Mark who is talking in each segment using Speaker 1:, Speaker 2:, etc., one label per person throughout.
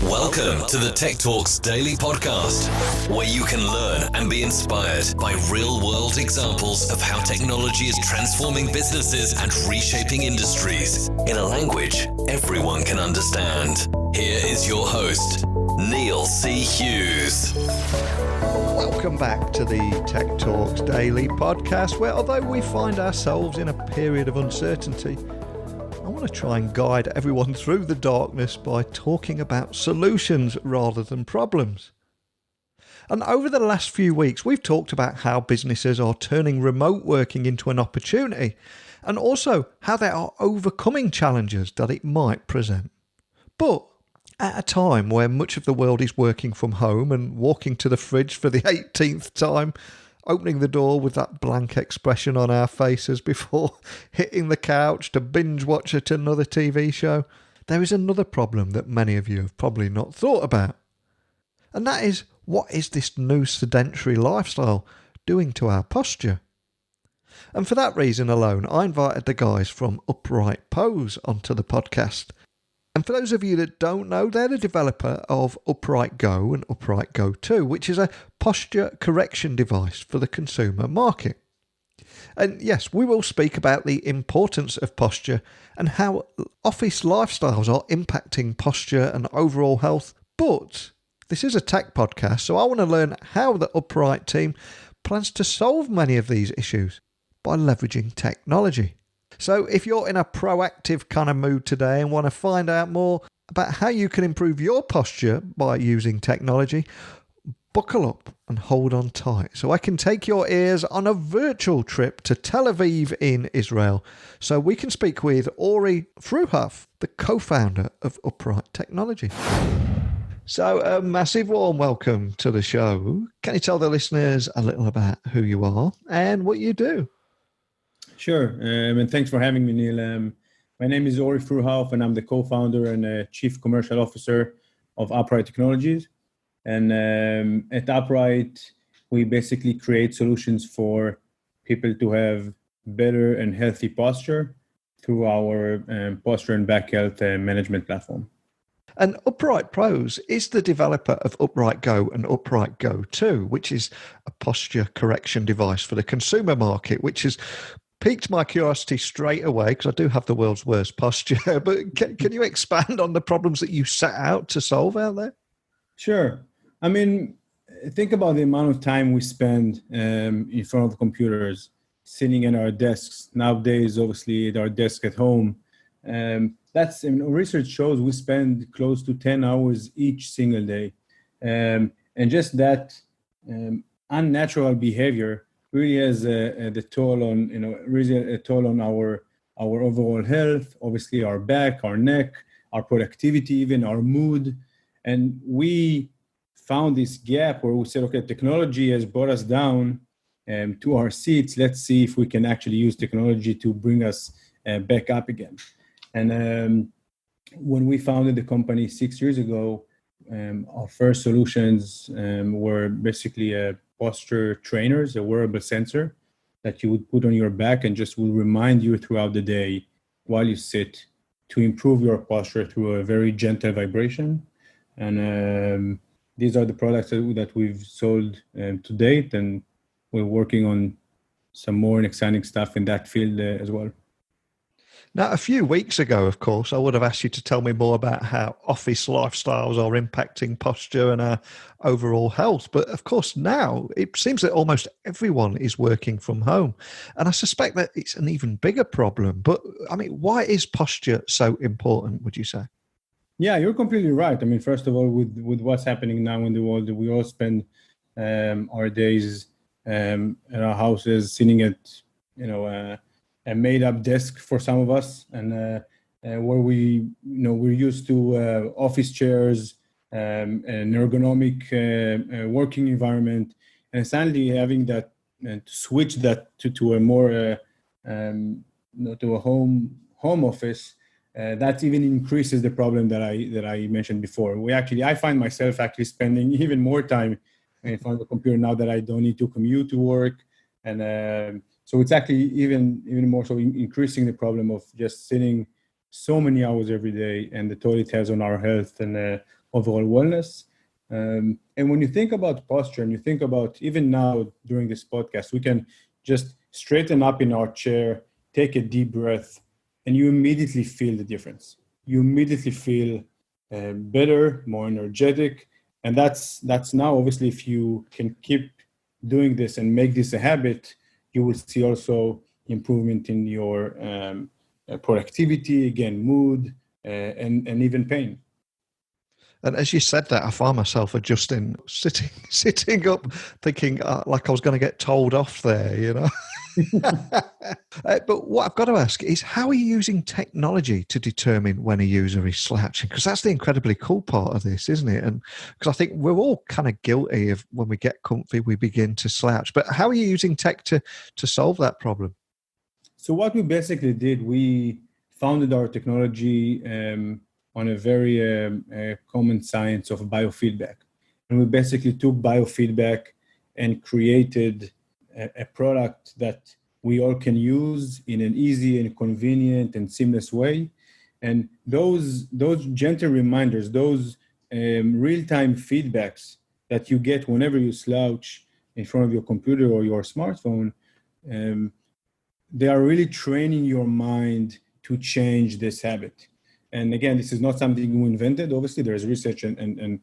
Speaker 1: Welcome to the Tech Talks Daily Podcast, where you can learn and be inspired by real-world examples of how technology is transforming businesses and reshaping industries in a language everyone can understand. Here is your host, Neil C. Hughes.
Speaker 2: Welcome back to the Tech Talks Daily Podcast, where although we find ourselves in a period of uncertainty, I want to try and guide everyone through the darkness by talking about solutions rather than problems. And over the last few weeks, we've talked about how businesses are turning remote working into an opportunity, and also how they are overcoming challenges that it might present. But at a time where much of the world is working from home and walking to the fridge for the 18th time, opening the door with that blank expression on our faces before hitting the couch to binge watch at another TV show, there is another problem that many of you have probably not thought about. And that is, what is this new sedentary lifestyle doing to our posture? And for that reason alone, I invited the guys from Apropos onto the podcast. And for those of you that don't know, they're the developer of Upright Go and Upright Go 2, which is a posture correction device for the consumer market. And yes, we will speak about the importance of posture and how office lifestyles are impacting posture and overall health. But this is a tech podcast, so I want to learn how the Upright team plans to solve many of these issues by leveraging technology. So if you're in a proactive kind of mood today and want to find out more about how you can improve your posture by using technology, buckle up and hold on tight so I can take your ears on a virtual trip to Tel Aviv in Israel so we can speak with Ori Huf, the co-founder of Upright Technology. So a massive warm welcome to the show. Can you tell the listeners a little about who you are and what you do?
Speaker 3: Sure, and thanks for having me, Neil. My name is Ori Huf, and I'm the co-founder and chief commercial officer of Upright Technologies. And at Upright, we basically create solutions for people to have better and healthy posture through our posture and back health management platform.
Speaker 2: And Upright Pros is the developer of Upright Go and Upright Go 2, which is a posture correction device for the consumer market, which has piqued my curiosity straight away because I do have the world's worst posture. But can you expand on the problems that you set out to solve out there?
Speaker 3: Sure. I mean, think about the amount of time we spend in front of computers, sitting at our desks. Nowadays, obviously, at our desk at home. Research shows we spend close to 10 hours each single day. And just that unnatural behavior really has a toll on our overall health, obviously our back, our neck, our productivity, even our mood. And we found this gap where we said, okay, technology has brought us down to our seats. Let's see if we can actually use technology to bring us back up again. And when we founded the company 6 years ago, our first solutions were basically posture trainers, a wearable sensor that you would put on your back and just will remind you throughout the day while you sit to improve your posture through a very gentle vibration. And these are the products that we've sold to date, and we're working on some more exciting stuff in that field as well.
Speaker 2: Now, a few weeks ago, of course, I would have asked you to tell me more about how office lifestyles are impacting posture and our overall health. But of course, now it seems that almost everyone is working from home. And I suspect that it's an even bigger problem. But I mean, why is posture so important, would you say?
Speaker 3: Yeah, you're completely right. I mean, first of all, with what's happening now in the world, we all spend our days in our houses sitting at, a made-up desk for some of us, and where we're used to office chairs, an ergonomic working environment, and suddenly having that to switch that to a more to a home office. That even increases the problem that I mentioned before. I find myself actually spending even more time in front of the computer now that I don't need to commute to work, and so it's actually even more so increasing the problem of just sitting so many hours every day and the toll it has on our health and overall wellness. And when you think about posture and you think about even now during this podcast, we can just straighten up in our chair, take a deep breath, and you immediately feel the difference. You immediately feel better, more energetic. And that's now, obviously, if you can keep doing this and make this a habit, you will see also improvement in your productivity, again, mood, and even pain.
Speaker 2: And as you said that, I find myself adjusting, sitting up, thinking like I was going to get told off there, you know. But what I've got to ask is, how are you using technology to determine when a user is slouching? Because that's the incredibly cool part of this, isn't it? And because I think we're all kind of guilty of when we get comfy, we begin to slouch. But how are you using tech to solve that problem?
Speaker 3: So what we basically did, we founded our technology on a very common science of biofeedback. And we basically took biofeedback and created a product that we all can use in an easy and convenient and seamless way. And those gentle reminders, those real-time feedbacks that you get whenever you slouch in front of your computer or your smartphone, they are really training your mind to change this habit. And again, this is not something we invented. Obviously, there's research and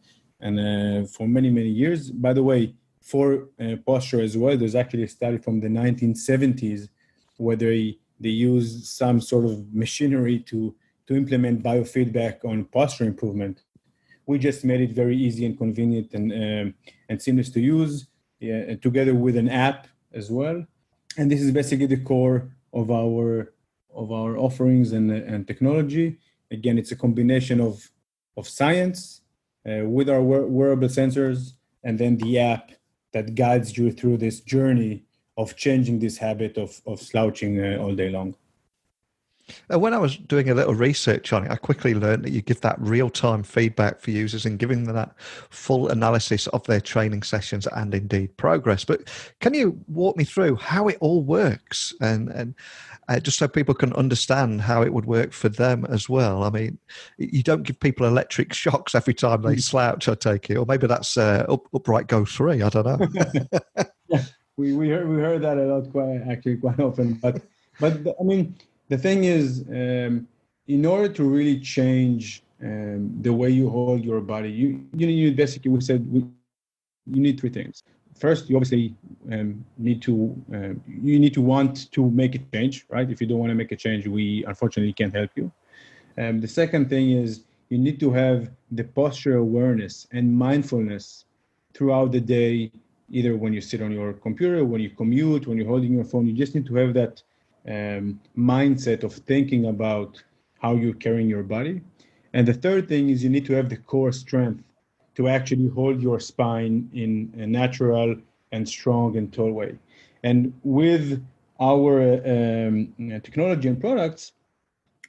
Speaker 3: for many, many years. By the way, for posture as well, there's actually a study from the 1970s where they use some sort of machinery to implement biofeedback on posture improvement. We just made it very easy and convenient and seamless to use, together with an app as well. And this is basically the core of our offerings and technology. Again, it's a combination of science with our wearable sensors, and then the app that guides you through this journey of changing this habit of slouching all day long.
Speaker 2: When I was doing a little research on it, I quickly learned that you give that real-time feedback for users and giving them that full analysis of their training sessions and indeed progress. But can you walk me through how it all works and just so people can understand how it would work for them as well? I mean, you don't give people electric shocks every time they slouch, I take it, or maybe that's upright go 3. I don't know.
Speaker 3: Yeah, we heard that a lot quite often. But I mean, the thing is, in order to really change the way you hold your body, you need basically, we said you need 3 things. First, you obviously need to want to make a change, right? If you don't want to make a change, we unfortunately can't help you. The second thing is you need to have the posture awareness and mindfulness throughout the day, either when you sit on your computer, when you commute, when you're holding your phone. You just need to have that mindset of thinking about how you're carrying your body. And the third thing is you need to have the core strength to actually hold your spine in a natural and strong and tall way. And with our technology and products,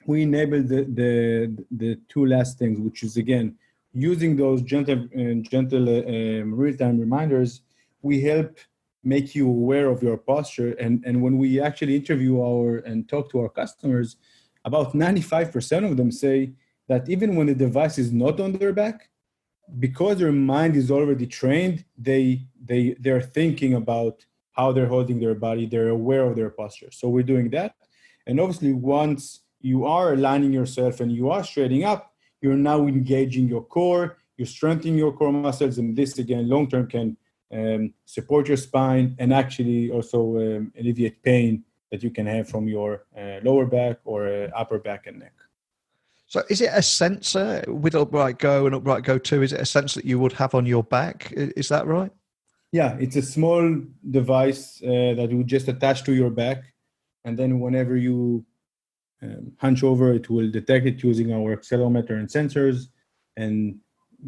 Speaker 3: we enable the 2 last things, which is, again, using those gentle real-time reminders. We help make you aware of your posture. And when we actually interview and talk to our customers, about 95% of them say that even when the device is not on their back, because their mind is already trained, they're thinking about how they're holding their body. They're aware of their posture. So we're doing that. And obviously, once you are aligning yourself and you are straightening up, you're now engaging your core, you're strengthening your core muscles. And this, again, long-term can support your spine and actually also alleviate pain that you can have from your lower back or upper back and neck.
Speaker 2: So is it a sensor with upright go and upright go 2? Is it a sensor that you would have on your back? Is that right?
Speaker 3: Yeah, it's a small device that you just attach to your back. And then whenever you hunch over, it will detect it using our accelerometer and sensors and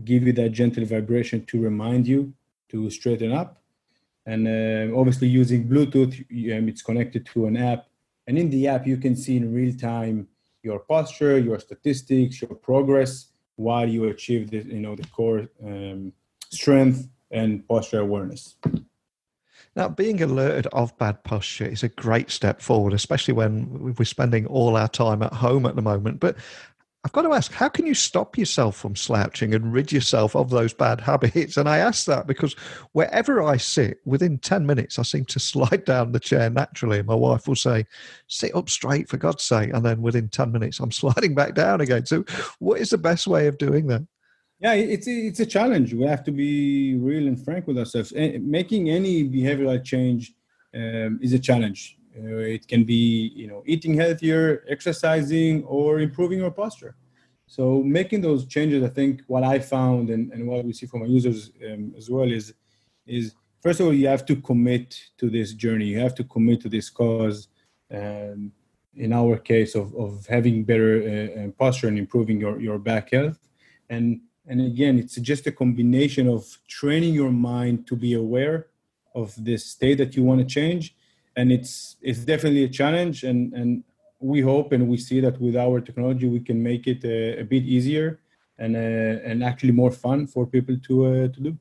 Speaker 3: give you that gentle vibration to remind you to straighten up. And obviously using Bluetooth, it's connected to an app. And in the app, you can see in real time your posture, your statistics, your progress while you achieve the core strength and posture awareness.
Speaker 2: Now, being alerted of bad posture is a great step forward, especially when we're spending all our time at home at the moment. But I've got to ask, how can you stop yourself from slouching and rid yourself of those bad habits? And I ask that because wherever I sit, within 10 minutes, I seem to slide down the chair naturally. And my wife will say, sit up straight, for God's sake. And then within 10 minutes, I'm sliding back down again. So what is the best way of doing that?
Speaker 3: Yeah, it's a challenge. We have to be real and frank with ourselves. Making any behavioral change is a challenge. It can be, eating healthier, exercising, or improving your posture. So making those changes, I think what I found and what we see from our users as well is first of all, you have to commit to this journey. You have to commit to this cause. In our case of having better posture and improving your back health. And again, it's just a combination of training your mind to be aware of this state that you want to change. And it's definitely a challenge. And we hope and we see that with our technology, we can make it a bit easier and actually more fun for people to do.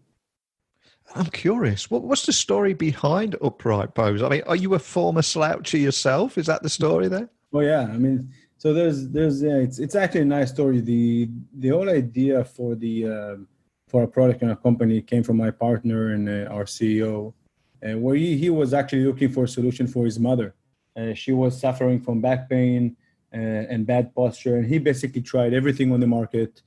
Speaker 2: I'm curious, what's the story behind upright pose? I mean, are you a former sloucher yourself? Is that the story there?
Speaker 3: Oh yeah, I mean, so it's actually a nice story. The whole idea for a product and a company came from my partner and our CEO, where he was actually looking for a solution for his mother. She was suffering from back pain and bad posture, and he basically tried everything on the market.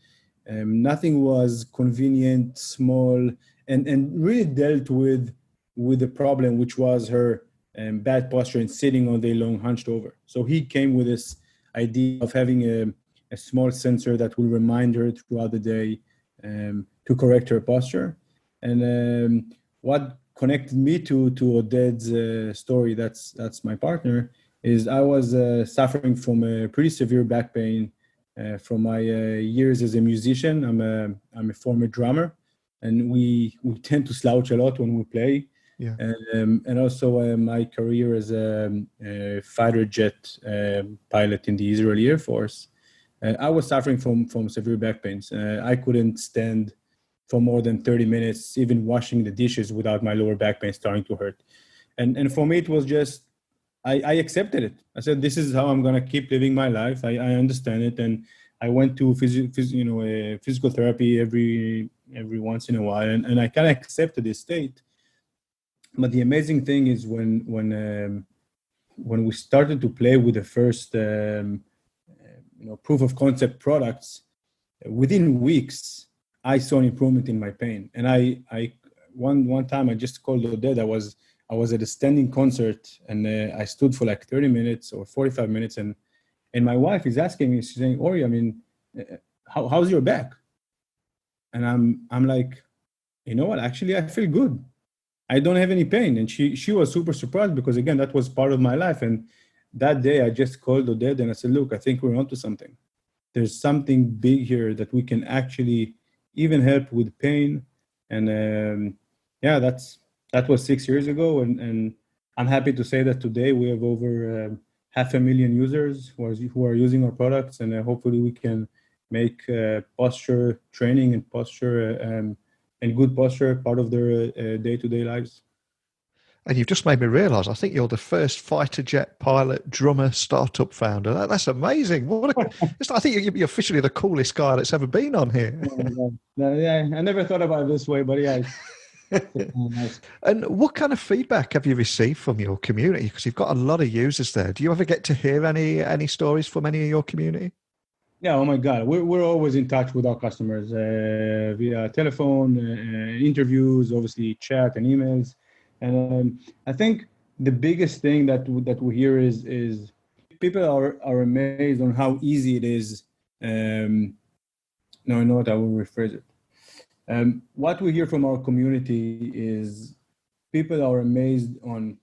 Speaker 3: Nothing was convenient, small, and really dealt with the problem, which was her bad posture and sitting all day long, hunched over. So he came with this idea of having a small sensor that will remind her throughout the day to correct her posture. And what connected me to Oded's story, that's my partner, is I was suffering from a pretty severe back pain from my years as a musician. I'm a former drummer, and we tend to slouch a lot when we play.
Speaker 2: Yeah.
Speaker 3: And also my career as a fighter jet pilot in the Israeli Air Force, I was suffering from severe back pains. I couldn't stand for more than 30 minutes, even washing the dishes, without my lower back pain starting to hurt. And for me, it was just, I accepted it. I said, this is how I'm going to keep living my life. I understand it. And I went to physical therapy every once in a while. And I kind of accepted this state. But the amazing thing is when we started to play with the first proof of concept products, within weeks I saw an improvement in my pain. And I one time I just called Oded. I was at a standing concert, and I stood for like 30 minutes or 45 minutes, and my wife is asking me, she's saying, Ori, I mean, how's your back? And I'm like, you know what? Actually, I feel good. I don't have any pain. And she was super surprised because, again, that was part of my life. And that day I just called Oded and I said, look, I think we're onto something. There's something big here that we can actually even help with pain. And that was 6 years ago. And I'm happy to say that today we have over 500,000 users who are using our products. And hopefully we can make posture training and posture and good posture part of their day-to-day lives.
Speaker 2: And you've just made me realise, I think you're the first fighter jet pilot, drummer, startup founder. That's amazing. I think you're officially the coolest guy that's ever been on here.
Speaker 3: Yeah, I never thought about it this way, but yeah. Nice.
Speaker 2: And what kind of feedback have you received from your community? Because you've got a lot of users there. Do you ever get to hear any stories from any of your community?
Speaker 3: Yeah, oh my God. We're always in touch with our customers via telephone, interviews, obviously chat and emails. And I think the biggest thing that we hear is people are amazed on how easy it is. No, I know what I will rephrase it. What we hear from our community is people are amazed on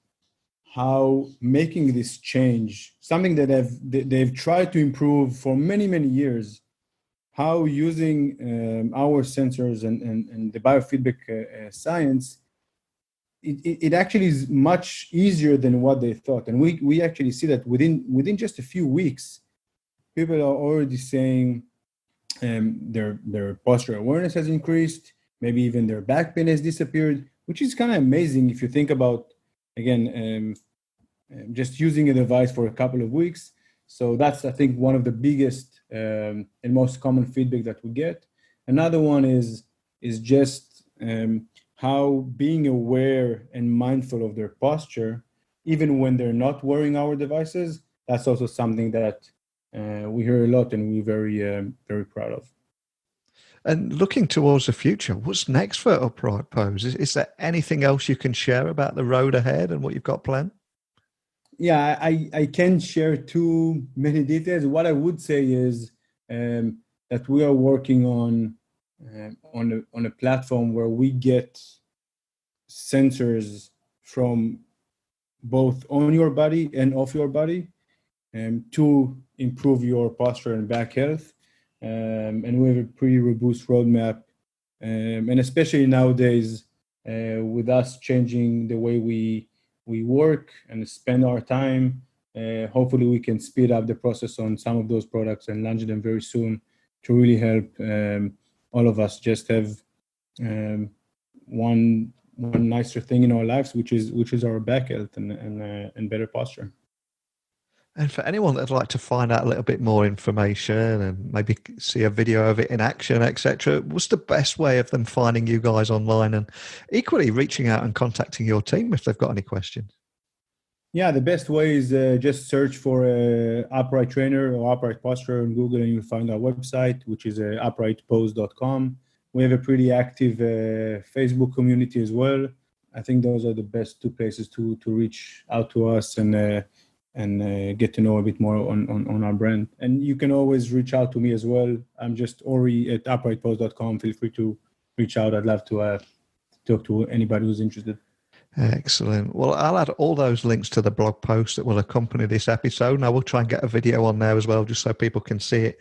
Speaker 3: how making this change, something that they've tried to improve for many, many years, how using our sensors and the biofeedback science, it actually is much easier than what they thought. And we actually see that within just a few weeks, people are already saying their posture awareness has increased, maybe even their back pain has disappeared, which is kind of amazing if you think about, again, just using a device for a couple of weeks. So that's, I think, one of the biggest and most common feedback that we get. Another one is just how being aware and mindful of their posture, even when they're not wearing our devices, that's also something that we hear a lot and we're very proud of.
Speaker 2: And looking towards the future, what's next for Apropos? Is there anything else you can share about the road ahead and what you've got planned?
Speaker 3: Yeah, I can't share too many details. What I would say is that we are working on a platform where we get sensors from both on your body and off your body to improve your posture and back health. And we have a pretty robust roadmap. And especially nowadays, with us changing the way we work and spend our time, hopefully we can speed up the process on some of those products and launch them very soon to really help all of us just have one nicer thing in our lives, which is our back health and better posture.
Speaker 2: And for anyone that'd like to find out a little bit more information and maybe see a video of it in action, etc., what's the best way of them finding you guys online and equally reaching out and contacting your team if they've got any questions?
Speaker 3: Yeah, the best way is just search for upright trainer or upright posture on Google and you'll find our website, which is uprightpose.com. We have a pretty active Facebook community as well. I think those are the best two places to reach out to us and get to know a bit more on our brand. And you can always reach out to me as well. I'm just Ori at uprightpose.com. Feel free to reach out. I'd love to talk to anybody who's interested.
Speaker 2: Excellent. Well, I'll add all those links to the blog post that will accompany this episode. And I will try and get a video on there as well, just so people can see it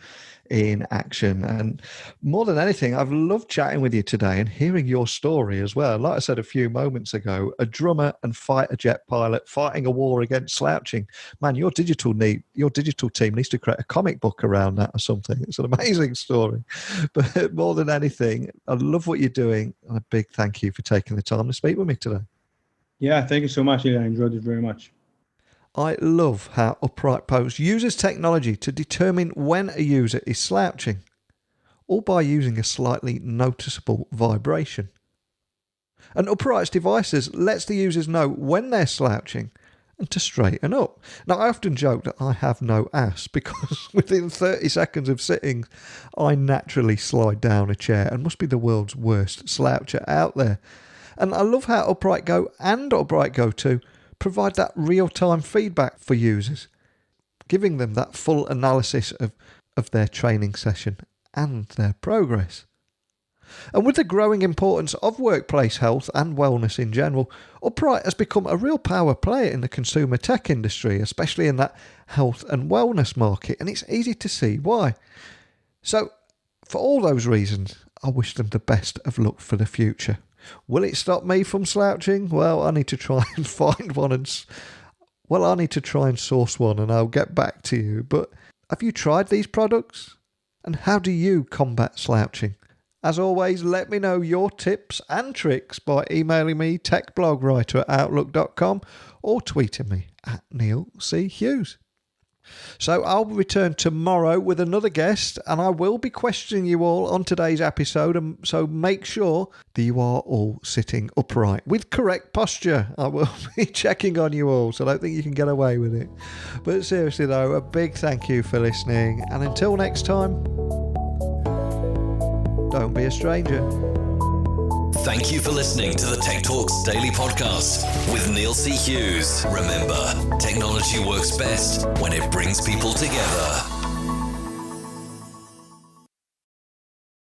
Speaker 2: in action. And more than anything, I've loved chatting with you today and hearing your story as well. Like I said a few moments ago, a drummer and fighter jet pilot fighting a war against slouching. Man, your digital team needs to create a comic book around that or something. It's an amazing story. But more than anything, I love what you're doing. And a big thank you for taking the time to speak with me today.
Speaker 3: Yeah, thank you so much, Eli. I enjoyed it very much.
Speaker 2: I love how Apropos uses technology to determine when a user is slouching, all by using a slightly noticeable vibration. And Upright's devices lets the users know when they're slouching and to straighten up. Now, I often joke that I have no ass because within 30 seconds of sitting, I naturally slide down a chair and must be the world's worst sloucher out there. And I love how Upright Go and Upright Go 2 provide that real-time feedback for users, giving them that full analysis of their training session and their progress. And with the growing importance of workplace health and wellness in general, Upright has become a real power player in the consumer tech industry, especially in that health and wellness market, and it's easy to see why. So, for all those reasons, I wish them the best of luck for the future. Will it stop me from slouching? Well, I need to try and find one I need to try and source one and I'll get back to you. But have you tried these products? And how do you combat slouching? As always, let me know your tips and tricks by emailing me techblogwriter@outlook.com or tweeting me @Neil C. Hughes. So I'll return tomorrow with another guest and I will be questioning you all on today's episode, and so make sure that you are all sitting upright with correct posture. I will be checking on you all, so I don't think you can get away with it. But seriously though, a big thank you for listening, and until next time, don't be a stranger.
Speaker 1: Thank you for listening to the Tech Talks Daily Podcast with Neil C. Hughes. Remember, technology works best when it brings people together.